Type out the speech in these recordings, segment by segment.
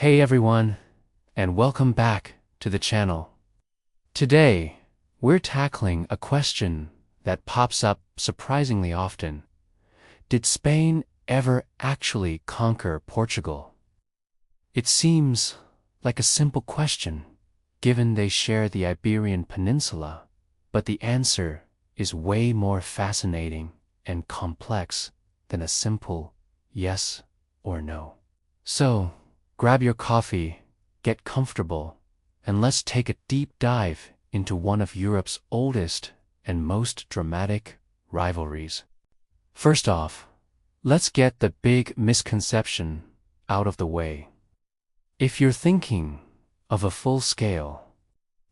Hey everyone, and welcome back to the channel. Today, we're tackling a question that pops up surprisingly often. Did Spain ever actually conquer Portugal? It seems like a simple question, given they share the Iberian Peninsula, but the answer is way more fascinating and complex than a simple yes or no. So, grab your coffee, get comfortable, and let's take a deep dive into one of Europe's oldest and most dramatic rivalries. First off, let's get the big misconception out of the way. If you're thinking of a full-scale,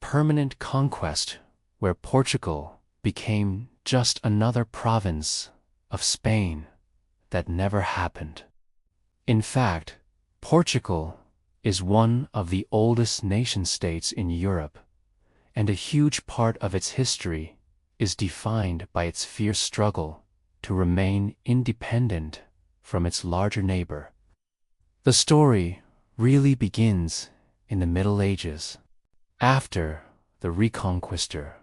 permanent conquest where Portugal became just another province of Spain, that never happened. In fact, Portugal is one of the oldest nation-states in Europe, and a huge part of its history is defined by its fierce struggle to remain independent from its larger neighbor. The story really begins in the Middle Ages, after the Reconquista,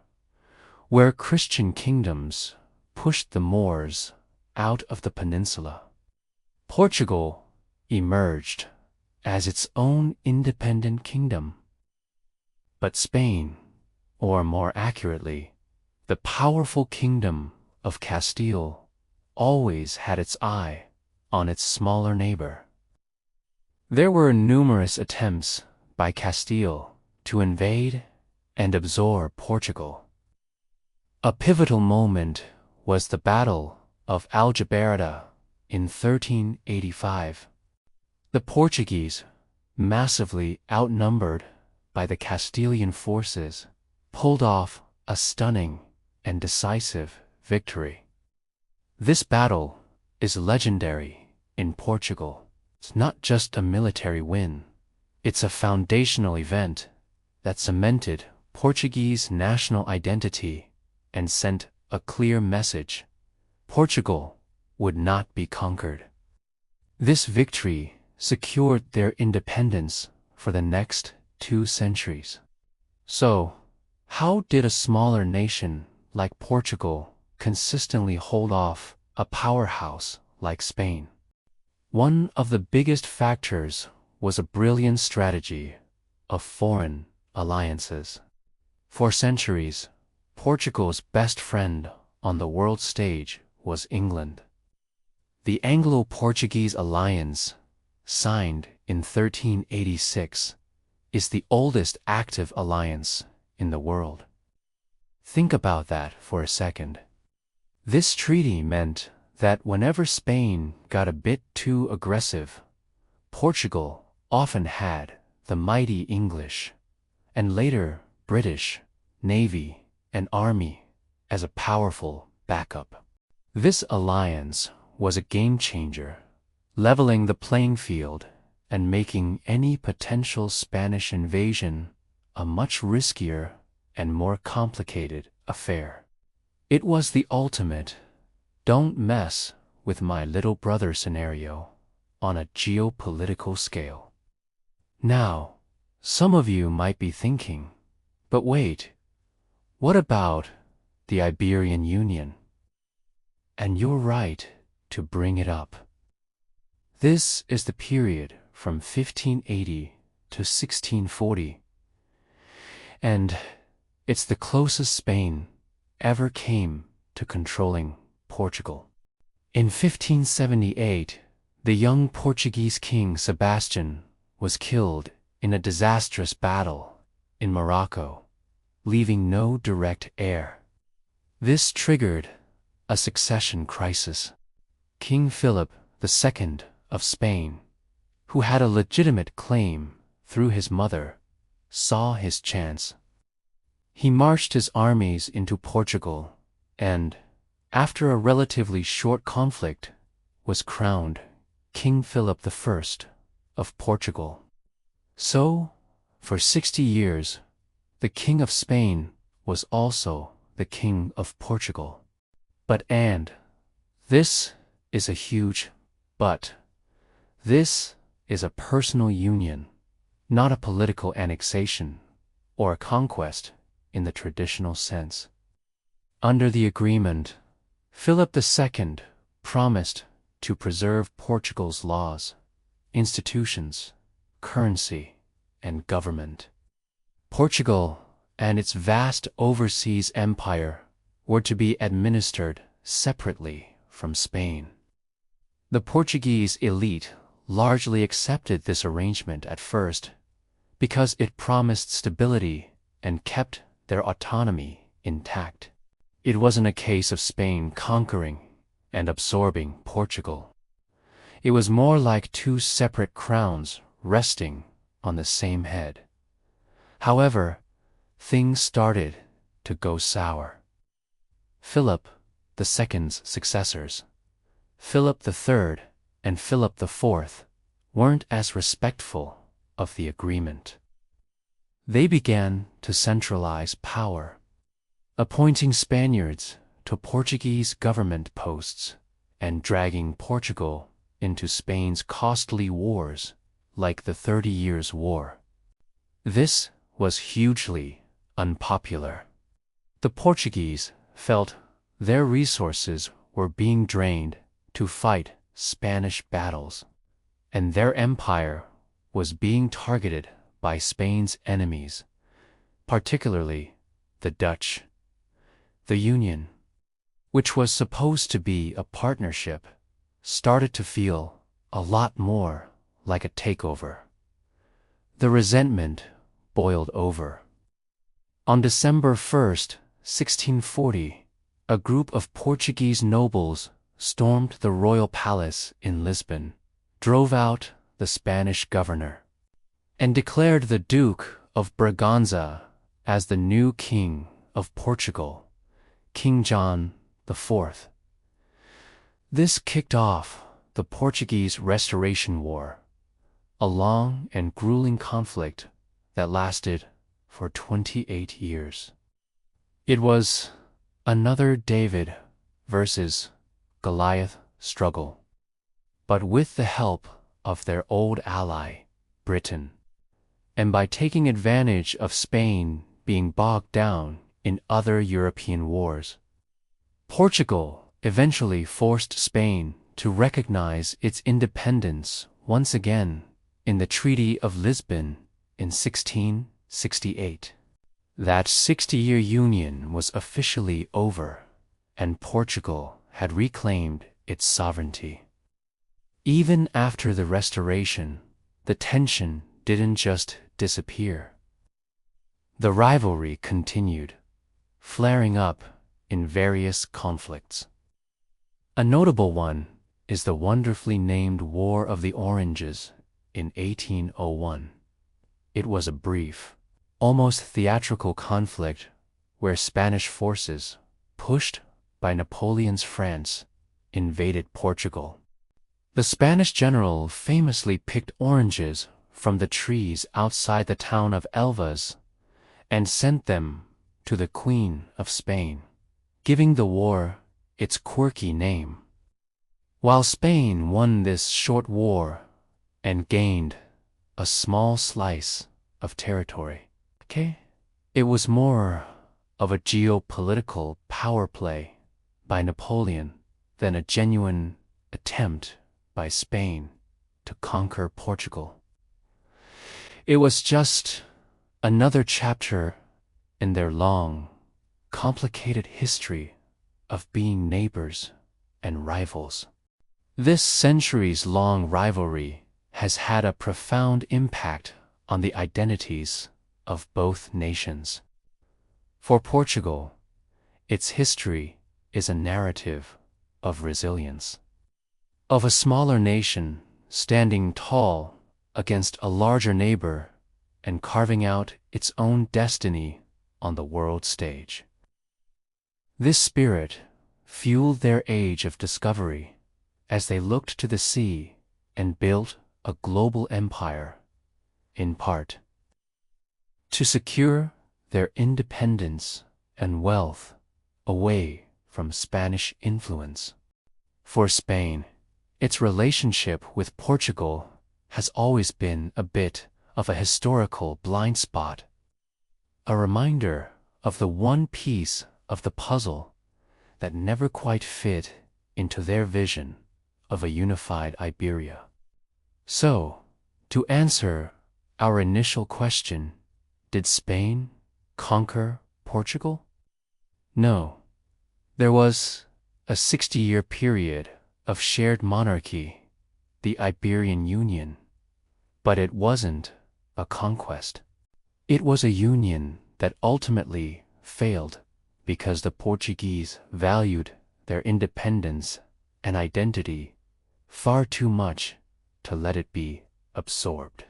where Christian kingdoms pushed the Moors out of the peninsula. Portugal emerged as its own independent kingdom. But Spain, or more accurately, the powerful kingdom of Castile, always had its eye on its smaller neighbor. There were numerous attempts by Castile to invade and absorb Portugal. A pivotal moment was the Battle of Aljubarrota in 1385. The Portuguese, massively outnumbered by the Castilian forces, pulled off a stunning and decisive victory. This battle is legendary in Portugal. It's not just a military win, it's a foundational event that cemented Portuguese national identity and sent a clear message: Portugal would not be conquered. This victory secured their independence for the next 2 centuries. So, how did a smaller nation like Portugal consistently hold off a powerhouse like Spain? One of the biggest factors was a brilliant strategy of foreign alliances. For centuries, Portugal's best friend on the world stage was England. The Anglo-Portuguese alliance, signed in 1386, is the oldest active alliance in the world. Think about that for a second. This treaty meant that whenever Spain got a bit too aggressive, Portugal often had the mighty English, and later British, navy and army as a powerful backup. This alliance was a game-changer, leveling the playing field and making any potential Spanish invasion a much riskier and more complicated affair. It was the ultimate "don't mess with my little brother" scenario on a geopolitical scale. Now, some of you might be thinking, but wait, what about the Iberian Union? And you're right to bring it up. This is the period from 1580 to 1640, and it's the closest Spain ever came to controlling Portugal. In 1578, the young Portuguese king Sebastian was killed in a disastrous battle in Morocco, leaving no direct heir. This triggered a succession crisis. King Philip II of Spain, who had a legitimate claim through his mother, saw his chance. He marched his armies into Portugal and, after a relatively short conflict, was crowned King Philip I of Portugal. So, for 60 years, the King of Spain was also the King of Portugal. But this is a huge but. This is a personal union not a political annexation or a conquest in the traditional sense. Under the agreement, Philip II promised to preserve Portugal's laws, institutions, currency, and government. Portugal and its vast overseas empire were to be administered separately from Spain. The Portuguese elite largely accepted this arrangement at first because it promised stability and kept their autonomy intact. It wasn't a case of Spain conquering and absorbing Portugal. It was more like two separate crowns resting on the same head. However, things started to go sour. Philip II's successors, Philip III and Philip IV, weren't as respectful of the agreement. They began to centralize power, appointing Spaniards to Portuguese government posts and dragging Portugal into Spain's costly wars like the 30 Years' War. This was hugely unpopular. The Portuguese felt their resources were being drained to fight Spanish battles, and their empire was being targeted by Spain's enemies, particularly the Dutch. The Union, which was supposed to be a partnership, started to feel a lot more like a takeover. The resentment boiled over. On December 1st, 1640, a group of Portuguese nobles stormed the royal palace in Lisbon, drove out the Spanish governor, and declared the Duke of Braganza as the new king of Portugal, King John IV. This kicked off the Portuguese Restoration War, a long and grueling conflict that lasted for 28 years. It was another David versus Goliath struggle, but with the help of their old ally, Britain, and by taking advantage of Spain being bogged down in other European wars. Portugal eventually forced Spain to recognize its independence once again in the Treaty of Lisbon in 1668. That 60-year union was officially over, and Portugal had reclaimed its sovereignty. Even after the Restoration, the tension didn't just disappear. The rivalry continued, flaring up in various conflicts. A notable one is the wonderfully named War of the Oranges in 1801. It was a brief, almost theatrical conflict where Spanish forces, pushed by Napoleon's France, invaded Portugal. The Spanish general famously picked oranges from the trees outside the town of Elvas and sent them to the Queen of Spain, giving the war its quirky name. While Spain won this short war and gained a small slice of territory, it was more of a geopolitical power play by Napoleon than a genuine attempt by Spain to conquer Portugal. It was just another chapter in their long, complicated history of being neighbors and rivals. This centuries-long rivalry has had a profound impact on the identities of both nations. For Portugal, its history is a narrative of resilience, of a smaller nation standing tall against a larger neighbor and carving out its own destiny on the world stage. This spirit fueled their age of discovery as they looked to the sea and built a global empire, in part to secure their independence and wealth away from Spanish influence. For Spain, its relationship with Portugal has always been a bit of a historical blind spot, a reminder of the one piece of the puzzle that never quite fit into their vision of a unified Iberia. So, to answer our initial question, did Spain conquer Portugal? No. There was a 60-year period of shared monarchy, the Iberian Union, but it wasn't a conquest. It was a union that ultimately failed because the Portuguese valued their independence and identity far too much to let it be absorbed.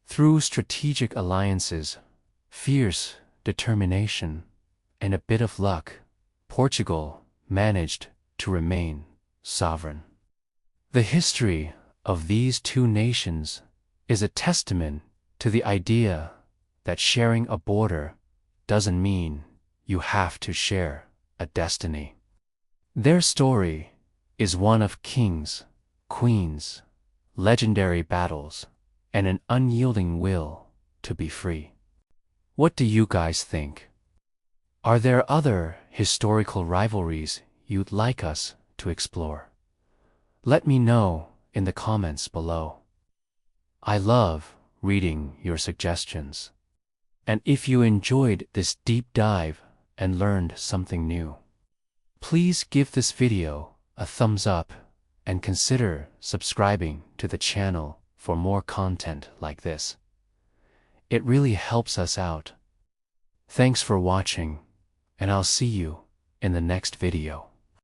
Through strategic alliances, fierce determination, and a bit of luck, Portugal managed to remain sovereign. The history of these two nations is a testament to the idea that sharing a border doesn't mean you have to share a destiny. Their story is one of kings, queens, legendary battles, and an unyielding will to be free. What do you guys think? Are there other historical rivalries you'd like us to explore? Let me know in the comments below. I love reading your suggestions. And if you enjoyed this deep dive and learned something new, please give this video a thumbs up and consider subscribing to the channel for more content like this. It really helps us out. Thanks for watching, and I'll see you in the next video.